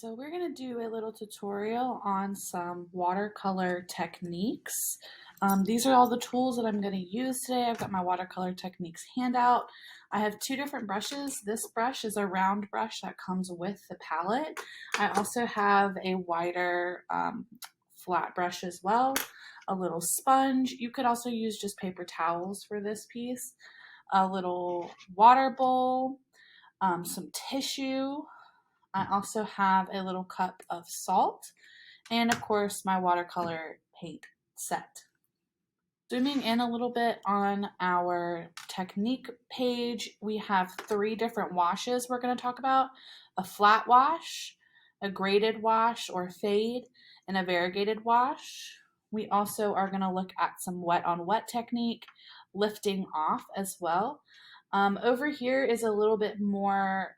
So we're going to do a little tutorial on some watercolor techniques. These are all the tools that I'm going to use today. I've got my watercolor techniques handout. I have two different brushes. This brush is a round brush that comes with the palette. I also have a wider flat brush as well, a little sponge. You could also use just paper towels for this piece, a little water bowl, some tissue. I also have a little cup of salt and of course my watercolor paint set. Zooming in a little bit on our technique page, we have three different washes we're going to talk about: a flat wash, a graded wash or fade, and a variegated wash. We also are going to look at some wet on wet technique, lifting off as well. Over here is a little bit more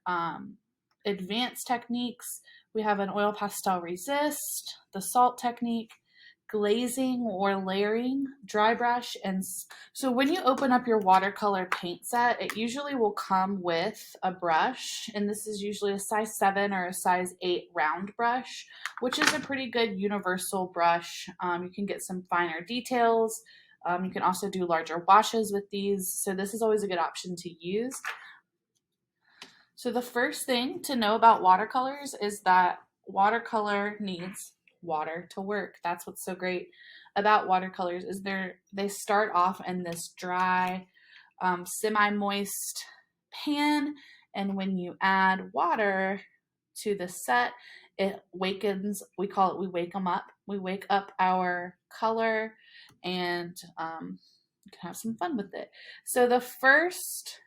advanced techniques. We have an oil pastel resist, the salt technique, glazing or layering, dry brush, and so when you open up your watercolor paint set, it usually will come with a brush, and this is usually a size 7 or a size 8 round brush, which is a pretty good universal brush. You can get some finer details. You can also do larger washes with these, so this is always a good option to use. So the first thing to know about watercolors is that watercolor needs water to work. That's what's so great about watercolors is they start off in this dry, semi-moist pan, and when you add water to the set, it wakens, we wake them up. We wake up our color and you can have some fun with it. So the first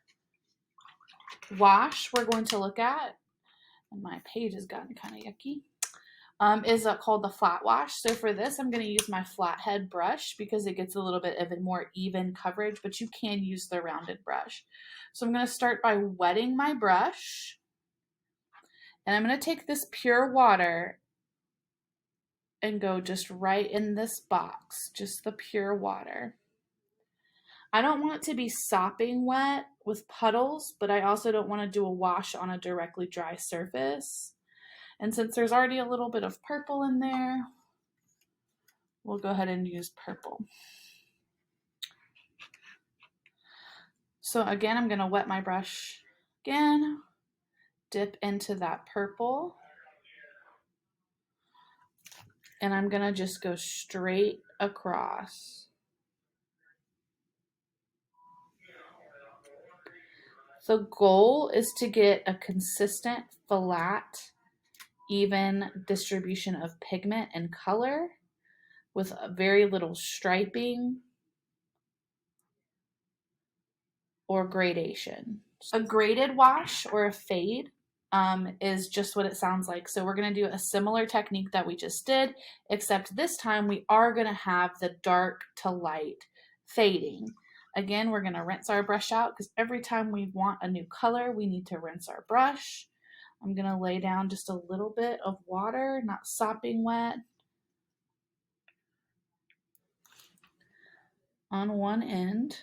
wash we're going to look at, and my page has gotten kind of yucky, is called the flat wash. So for this, I'm going to use my flathead brush because it gets a little bit of a more even coverage, but you can use the rounded brush. So I'm going to start by wetting my brush, and I'm going to take this pure water and go just right in this box, just the pure water. I don't want it to be sopping wet with puddles, but I also don't want to do a wash on a directly dry surface. And since there's already a little bit of purple in there, we'll go ahead and use purple. So again, I'm going to wet my brush again, dip into that purple, and I'm going to just go straight across. The goal is to get a consistent, flat, even distribution of pigment and color with very little striping or gradation. A graded wash or a fade is just what it sounds like. So we're going to do a similar technique that we just did, except this time we are going to have the dark to light fading. Again, we're going to rinse our brush out because every time we want a new color, we need to rinse our brush. I'm going to lay down just a little bit of water, not sopping wet, on one end.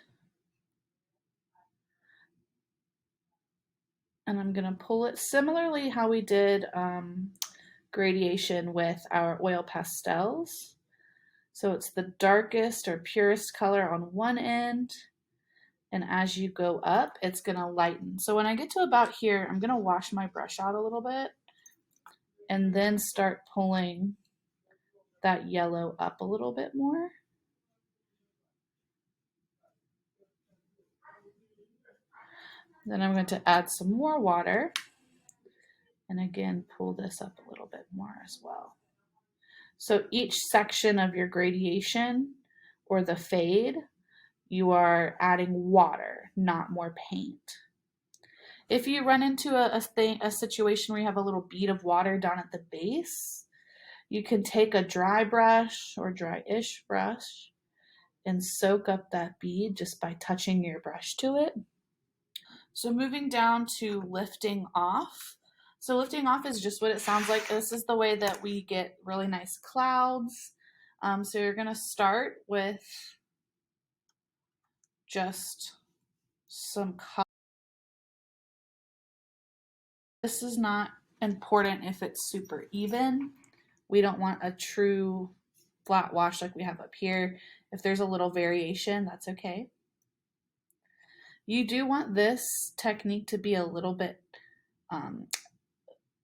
And I'm going to pull it similarly how we did gradation with our oil pastels. So it's the darkest or purest color on one end, and as you go up, it's going to lighten. So when I get to about here, I'm going to wash my brush out a little bit and then start pulling that yellow up a little bit more. Then I'm going to add some more water and again pull this up a little bit more as well. So each section of your gradation or the fade, you are adding water, not more paint. If you run into a situation where you have a little bead of water down at the base, you can take a dry brush or dry-ish brush and soak up that bead just by touching your brush to it. So moving down to lifting off. So lifting off is just what it sounds like. This is the way that we get really nice clouds. So you're going to start with just some color. This is not important if it's super even. We don't want a true flat wash like we have up here. If there's a little variation, that's okay. You do want this technique to be a little bit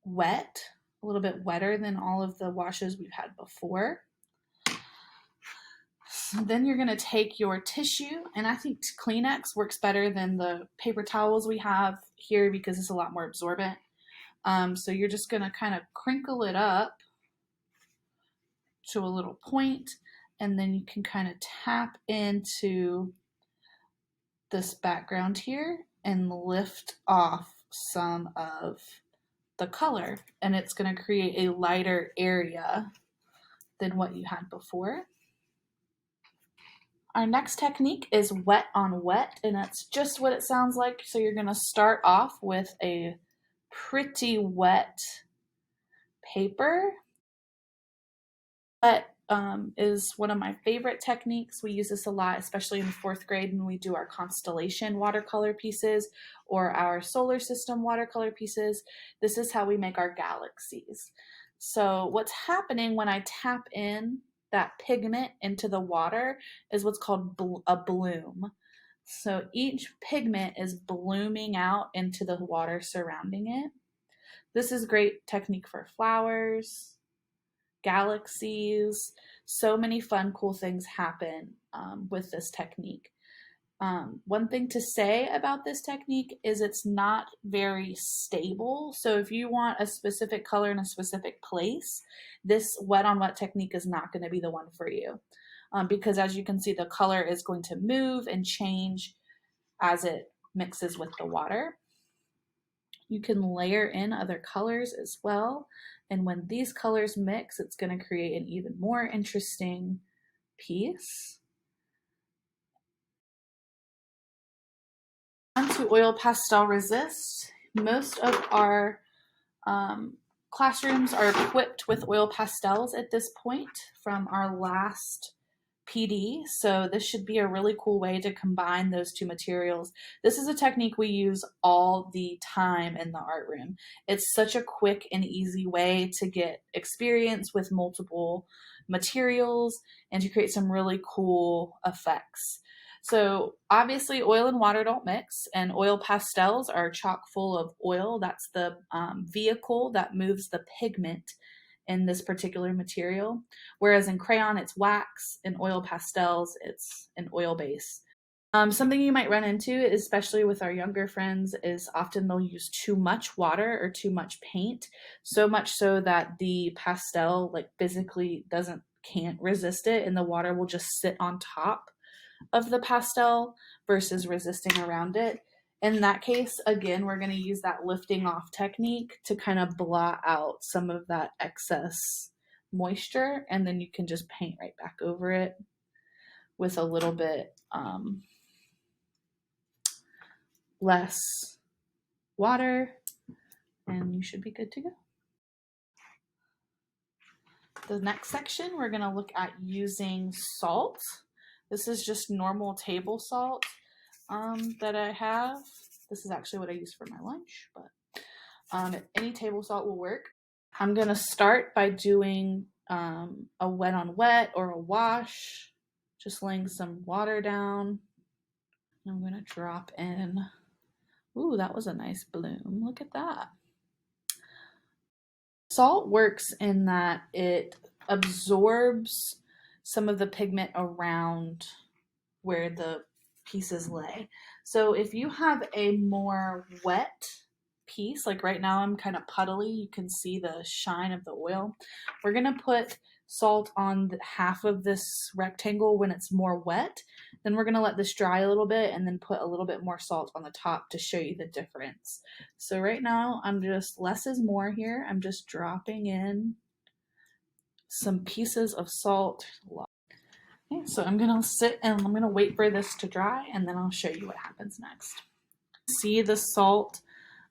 wet, a little bit wetter than all of the washes we've had before. So then you're going to take your tissue, and I think Kleenex works better than the paper towels we have here because it's a lot more absorbent. So you're just going to kind of crinkle it up to a little point, and then you can kind of tap into this background here and lift off some of the color, and it's going to create a lighter area than what you had before. Our next technique is wet on wet, and that's just what it sounds like. So you're going to start off with a pretty wet paper. Wet is one of my favorite techniques. We use this a lot, especially in 4th grade when we do our constellation watercolor pieces or our solar system watercolor pieces. This is how we make our galaxies. So what's happening when I tap in that pigment into the water is what's called a bloom. So each pigment is blooming out into the water surrounding it. This is great technique for flowers, galaxies. So many fun, cool things happen with this technique. One thing to say about this technique is it's not very stable. So if you want a specific color in a specific place, this wet on wet technique is not going to be the one for you. Because as you can see, the color is going to move and change as it mixes with the water. You can layer in other colors as well. And when these colors mix, it's going to create an even more interesting piece. On to oil pastel resist. Most of our classrooms are equipped with oil pastels at this point from our last PD, so this should be a really cool way to combine those two materials. This is a technique we use all the time in the art room. It's such a quick and easy way to get experience with multiple materials and to create some really cool effects. So obviously oil and water don't mix, and oil pastels are chock full of oil. That's the vehicle that moves the pigment in this particular material, whereas in crayon it's wax, in oil pastels it's an oil base. Something you might run into, especially with our younger friends, is often they'll use too much water or too much paint, so much so that the pastel like physically can't resist it, and the water will just sit on top of the pastel versus resisting around it. In that case, again, we're going to use that lifting off technique to kind of blot out some of that excess moisture, and then you can just paint right back over it with a little bit less water, and you should be good to go. The next section, we're going to look at using salt. This is just normal table salt that I have. This is actually what I use for my lunch, but any table salt will work. I'm going to start by doing a wet on wet or a wash, just laying some water down. I'm going to drop in. Ooh, that was a nice bloom. Look at that. Salt works in that it absorbs some of the pigment around where the pieces lay. So if you have a more wet piece, like right now I'm kind of puddly, you can see the shine of the oil. We're going to put salt on half of this rectangle when it's more wet. Then we're going to let this dry a little bit and then put a little bit more salt on the top to show you the difference. So right now I'm just, less is more here. I'm just dropping in some pieces of salt. Okay, so I'm gonna sit and I'm gonna wait for this to dry, and then I'll show you what happens next. See the salt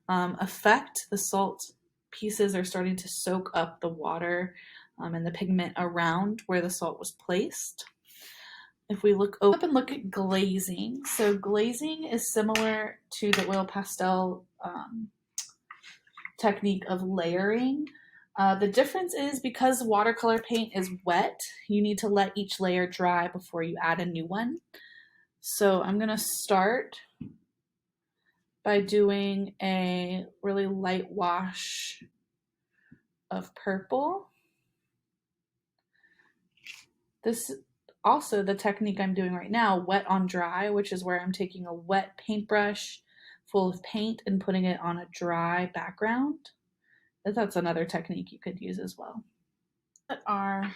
effect. The salt pieces are starting to soak up the water and the pigment around where the salt was placed. If we look up and look at glazing, so glazing is similar to the oil pastel technique of layering. The difference is because watercolor paint is wet, you need to let each layer dry before you add a new one. So I'm going to start by doing a really light wash of purple. This also the technique I'm doing right now, wet on dry, which is where I'm taking a wet paintbrush full of paint and putting it on a dry background. That's another technique you could use as well. Our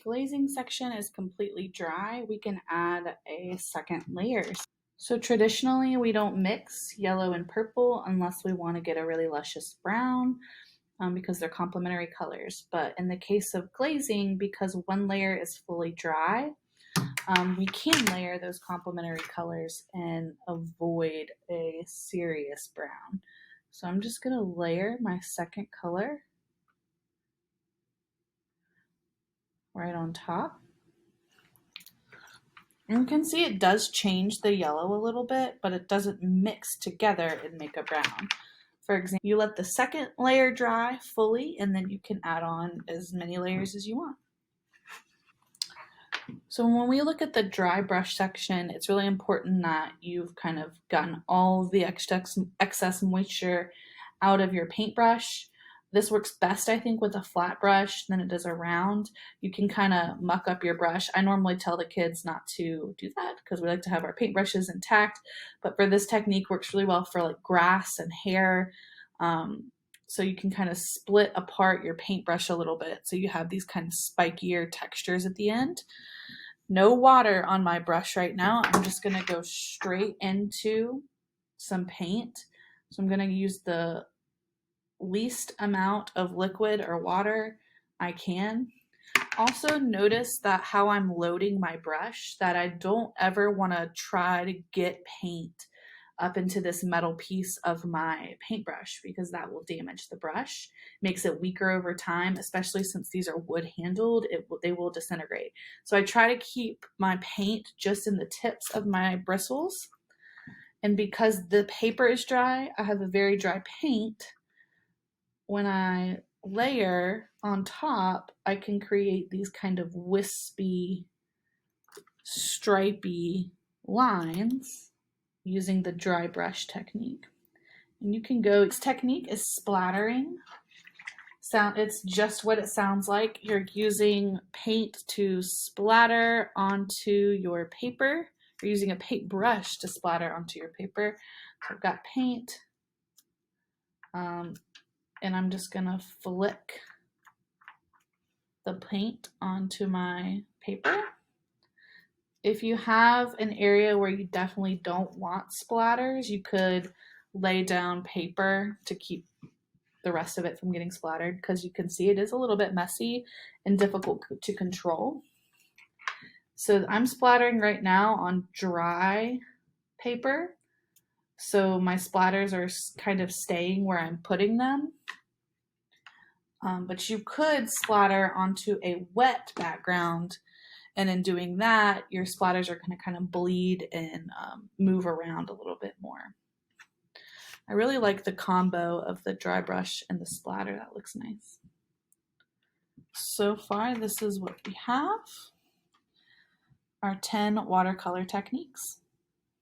glazing section is completely dry, we can add a second layer. So traditionally we don't mix yellow and purple unless we want to get a really luscious brown, because they're complementary colors. But in the case of glazing, because one layer is fully dry, we can layer those complementary colors and avoid a serious brown. So I'm just going to layer my second color right on top. And you can see it does change the yellow a little bit, but it doesn't mix together and make a brown. For example, you let the second layer dry fully, and then you can add on as many layers as you want. So when we look at the dry brush section, it's really important that you've kind of gotten all the excess moisture out of your paintbrush. This works best, I think, with a flat brush than it does a round. You can kind of muck up your brush. I normally tell the kids not to do that because we like to have our paintbrushes intact. But for this technique, works really well for like grass and hair. So you can kind of split apart your paintbrush a little bit so you have these kind of spikier textures at the end. No water on my brush right now. I'm just going to go straight into some paint. So I'm going to use the least amount of liquid or water I can. Also notice that how I'm loading my brush, that I don't ever want to try to get paint up into this metal piece of my paintbrush because that will damage the brush, makes it weaker over time, especially since these are wood handled, they will disintegrate. So I try to keep my paint just in the tips of my bristles. And because the paper is dry, I have a very dry paint. When I layer on top, I can create these kind of wispy, stripy lines using the dry brush technique. And you can go, this technique is splattering. It's just what it sounds like. You're using paint to splatter onto your paper. You're using a paintbrush to splatter onto your paper. So I've got paint, and I'm just gonna flick the paint onto my paper. If you have an area where you definitely don't want splatters, you could lay down paper to keep the rest of it from getting splattered, because you can see it is a little bit messy and difficult to control. So I'm splattering right now on dry paper, so my splatters are kind of staying where I'm putting them. But you could splatter onto a wet background, and in doing that, your splatters are going to kind of bleed and move around a little bit more. I really like the combo of the dry brush and the splatter. That looks nice. So far, this is what we have. Our 10 watercolor techniques.